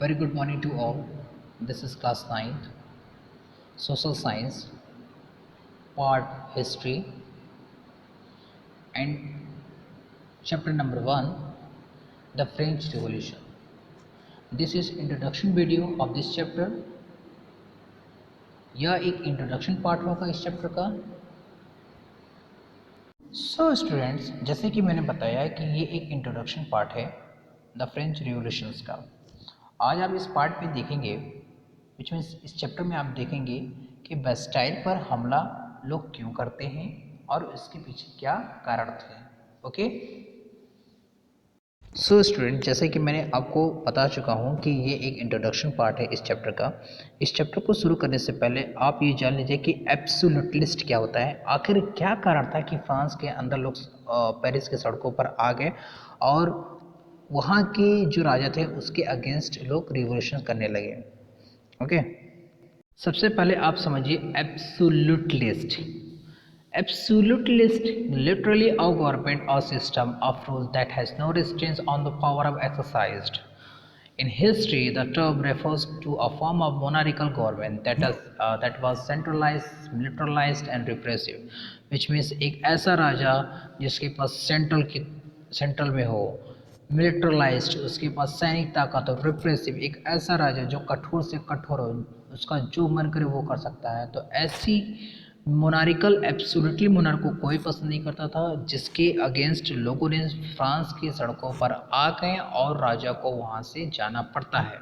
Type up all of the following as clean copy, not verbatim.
Very good morning to all. This is class 9th, Social Science, part History, and chapter number 1, The French Revolution. This is introduction video of this chapter. यह एक introduction part होगा इस chapter का। Students, जैसे कि मैंने बताया कि ये एक इंट्रोडक्शन पार्ट है द फ्रेंच रिवॉल्यूशंस का। आज आप इस पार्ट में देखेंगे, विच मीन्स इस चैप्टर में आप देखेंगे कि बेस्टाइल पर हमला लोग क्यों करते हैं और इसके पीछे क्या कारण थे। ओके स्टूडेंट, जैसे कि मैंने आपको बता चुका हूँ कि ये एक इंट्रोडक्शन पार्ट है इस चैप्टर का। इस चैप्टर को शुरू करने से पहले आप ये जान लीजिए कि एब्सोल्यूटलिस्ट क्या होता है। आखिर क्या कारण था कि फ्रांस के अंदर लोग पेरिस के सड़कों पर आ गए और वहाँ के जो राजा थे उसके अगेंस्ट लोग रिवॉल्यूशन करने लगे। ओके सबसे पहले आप समझिए एब्सोल्यूटलिस्ट। Absolutist, literally a government or system of rule that has no restraints on the power of exercised. In history, the term refers to a form of monarchical government that was centralized, militarized and repressive, which means एक ऐसा राजा जिसके पास central में हो, मिलिटरलाइज्ड, उसके पास सैनिक ताकत हो, repressive, एक ऐसा राजा जो कठोर से कठोर हो, उसका जो मन करे वो कर सकता है। तो ऐसी मोनारिकल एब्सोल्युटली मोनार्क को कोई पसंद नहीं करता था, जिसके अगेंस्ट लोगों ने फ्रांस की सड़कों पर आ गए और राजा को वहाँ से जाना पड़ता है।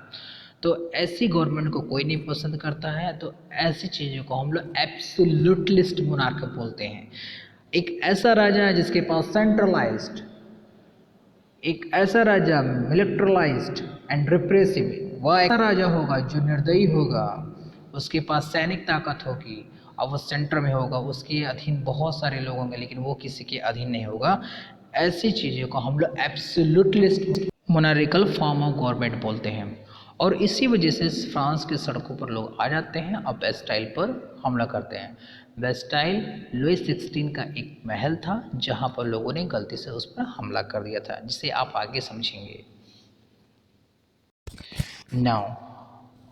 तो ऐसी गवर्नमेंट को कोई नहीं पसंद करता है। तो ऐसी चीज़ों को हम लोग एब्सोल्युटलिस्ट मोनार्क बोलते हैं। एक ऐसा राजा है जिसके पास सेंट्रलाइज्ड, एक ऐसा राजा मिलिटरलाइज्ड एंड रिप्रेसिव, वह ऐसा राजा होगा जो निर्दयी होगा, उसके पास सैनिक ताकत होगी और वो सेंटर में होगा, उसके अधीन बहुत सारे लोग होंगे लेकिन वो किसी के अधीन नहीं होगा। ऐसी चीज़ों को हम लोग एब्सोल्यूटलिस्ट मोनारिकल फॉर्म ऑफ गवर्नमेंट बोलते हैं। और इसी वजह से फ्रांस के सड़कों पर लोग आ जाते हैं और बेस्टाइल पर हमला करते हैं। बेस्टाइल लुई 16 का एक महल था जहां पर लोगों ने गलती से उस पर हमला कर दिया था, जिसे आप आगे समझेंगे। Now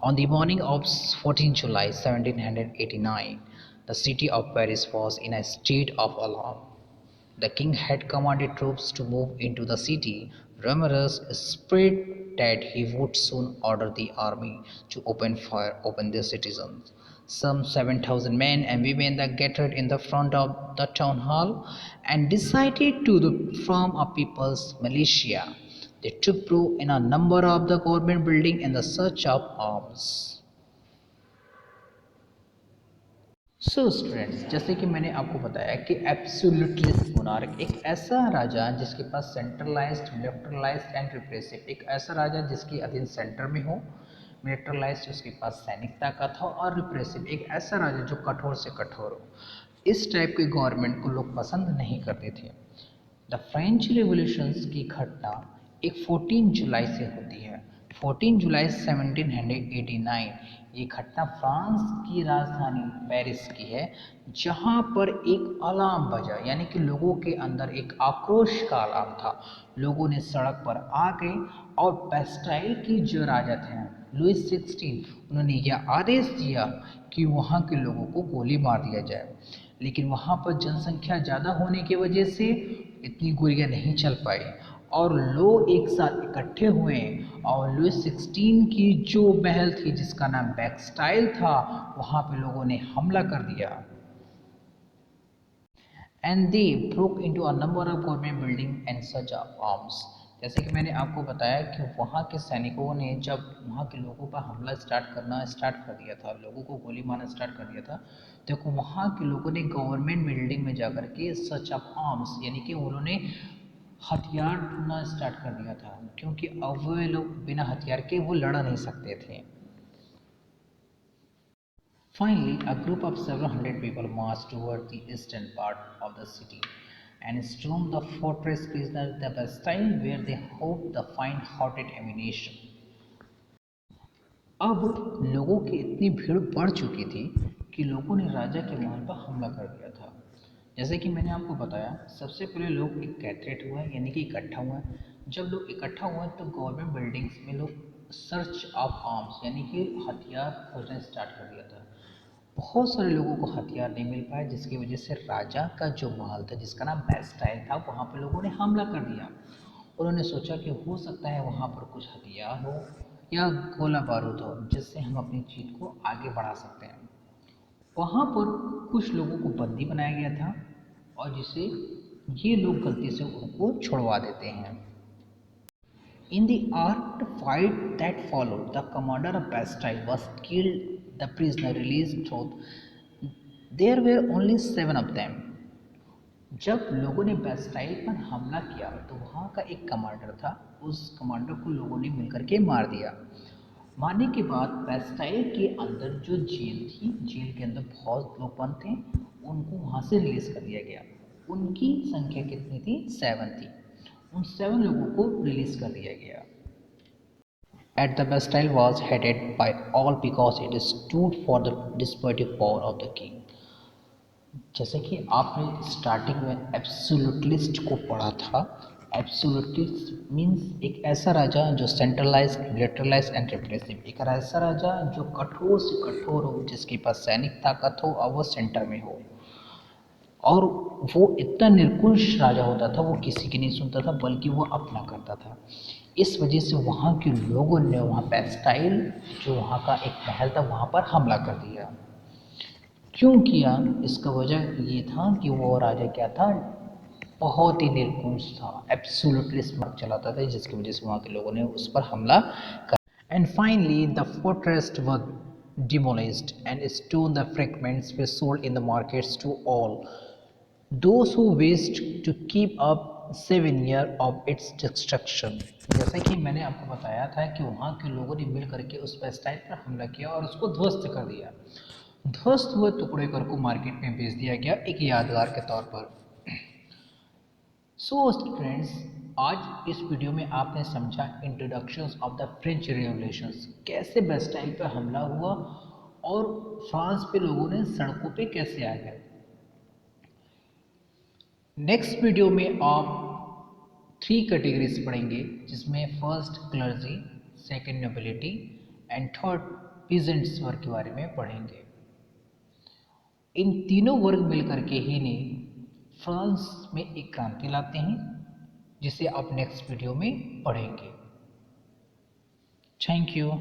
on the morning of 14 July 1789, the city of Paris was in a state of alarm. The king had commanded troops to move into the city. Rumors spread that he would soon order the army to open fire upon the citizens. Some 7,000 men and women that gathered in the front of the town hall and decided to form a people's militia. They took proof in a number of the government buildings in the search of arms. Students, जैसे कि मैंने आपको बताया कि एब्सोल्यूटलिस्ट monarch एक ऐसा राजा जिसके पास centralised, मिलिटरलाइज्ड and repressive, एक ऐसा राजा जिसके अधीन सेंटर में हो, मिलिटरलाइज्ड उसके पास सैनिक ताकत हो, और रिप्रेसिव एक ऐसा राजा जो कठोर से कठोर हो। इस टाइप के गवर्नमेंट को लोग पसंद नहीं करते थे। द फ्रेंच रिवॉल्यूशंस की घटना एक 14 जुलाई से होती है। 14 जुलाई 1789 ये घटना फ्रांस की राजधानी पेरिस की है, जहां पर एक अलार्म बजा, यानी कि लोगों के अंदर एक आक्रोश का अलार्म था। लोगों ने सड़क पर आ गए और बेस्टाइल की जो राजा थे लुई 16, उन्होंने यह आदेश दिया कि वहाँ के लोगों को गोली मार दिया जाए। लेकिन वहाँ पर जनसंख्या ज़्यादा होने की वजह से इतनी गोलियाँ नहीं चल पाई और लोग एक साथ इकट्ठे हुए और लुई 16 की जो महल थी जिसका नाम बेस्टाइल था, वहाँ पे लोगों ने हमला कर दिया। And they broke into a number of government building and such arms. जैसे कि मैंने आपको बताया कि वहाँ के सैनिकों ने जब वहाँ के लोगों पर हमला स्टार्ट कर दिया था, लोगों को गोली मारना स्टार्ट कर दिया था, तो वहाँ के लोगों ने गवर्नमेंट बिल्डिंग में जाकर के सच ऑफ आर्म्स, यानी कि उन्होंने हथियार ढूंढना स्टार्ट कर दिया था, क्योंकि अब वे लोग बिना हथियार के वो लड़ नहीं सकते थे। Finally, a group of several hundred people marched toward the eastern part of the city and stormed the fortress prisoners the Bastille, where they hoped to find hotted ammunition. अब लोगों की इतनी भीड़ बढ़ चुकी थी कि लोगों ने राजा के महल पर हमला कर दिया था। जैसे कि मैंने आपको बताया, सबसे पहले लोग गैदरेट हुए, यानी कि इकट्ठा हुए। जब लोग इकट्ठा हुए तो गवर्नमेंट बिल्डिंग्स में लोग सर्च ऑफ आर्म्स यानी कि हथियार खोजना स्टार्ट कर दिया था। बहुत सारे लोगों को हथियार नहीं मिल पाया, जिसकी वजह से राजा का जो महल था जिसका नाम बैस्टाइल था, वहाँ पर लोगों ने हमला कर दिया। उन्होंने सोचा कि हो सकता है वहाँ पर कुछ हथियार हो या गोला बारूद हो जिससे हम अपनी जीत को आगे बढ़ा सकते हैं। वहाँ पर कुछ लोगों को बंदी बनाया गया था और जिसे ये लोग गलती से उनको छुड़वा देते हैं। In the armed fight that followed, the commander of Bastille was killed. The prisoner released truth. There were only 7 of them. जब लोगों ने बेस्टाइल पर हमला किया तो वहाँ का एक कमांडर था। उस कमांडर को लोगों ने मिलकर के मार दिया। मारने के बाद बेस्टाइल के अंदर जो जेल थी, जेल के अंदर बहुत लोग बंद थे, उनको वहाँ से रिलीज कर दिया गया। उनकी संख्या कितनी थी? 7 थी। उन 7 लोगों को रिलीज कर दिया गया। At the Bastille was hated by all because it stood for the despotic power of the king. जैसे कि आपने स्टार्टिंग में एब्सोल्यूटलिस्ट को पढ़ा था। एब्सोल्यूटलिस्ट मीन्स एक ऐसा राजा जो सेंट्रलाइज, मिलिटरलाइज एंड रिप्रेसिव, एक ऐसा राजा जो कठोर से कठोर हो, जिसके पास सैनिक ताकत हो और वो सेंटर में हो। और वो इतना निर्कुश राजा होता था, वो किसी की नहीं सुनता था बल्कि वो अपना करता था। इस वजह से वहाँ के लोगों ने वहाँ बैस्टाइल जो वहाँ का एक महल था वहाँ पर हमला कर दिया। क्यों किया? इसका वजह ये था कि वो राजा क्या था, बहुत ही निर्कुश था, एब्सोल्युटलिस्ट मार्ग चलाता था, जिसकी वजह से वहाँ के लोगों ने उस पर हमला कर। And finally the fortress was demolished and stone the fragments were sold in the markets to all those who wished to keep up 7 year of its destruction। जैसा कि मैंने आपको बताया था कि वहाँ के लोगों ने मिल करके उस वेस्टाइल पर हमला किया और उसको ध्वस्त कर दिया। ध्वस्त हुए टुकड़े कर को मार्केट में बेच दिया गया एक यादगार के तौर पर। सो स्टूडेंट्स, आज इस वीडियो में आपने समझा introductions of the French revolutions, कैसे बेस्टाइल पर हमला हुआ और फ्रांस पे लोगों ने सड़कों पे कैसे आ गए। नेक्स्ट वीडियो में आप 3 कैटेगरीज पढ़ेंगे, जिसमें first clergy, second nobility and third peasants वर्ग के बारे में पढ़ेंगे। इन तीनों वर्ग मिलकर के ही ने फ्रांस में एक क्रांति लाते हैं, जिसे आप नेक्स्ट वीडियो में पढ़ेंगे। Thank you.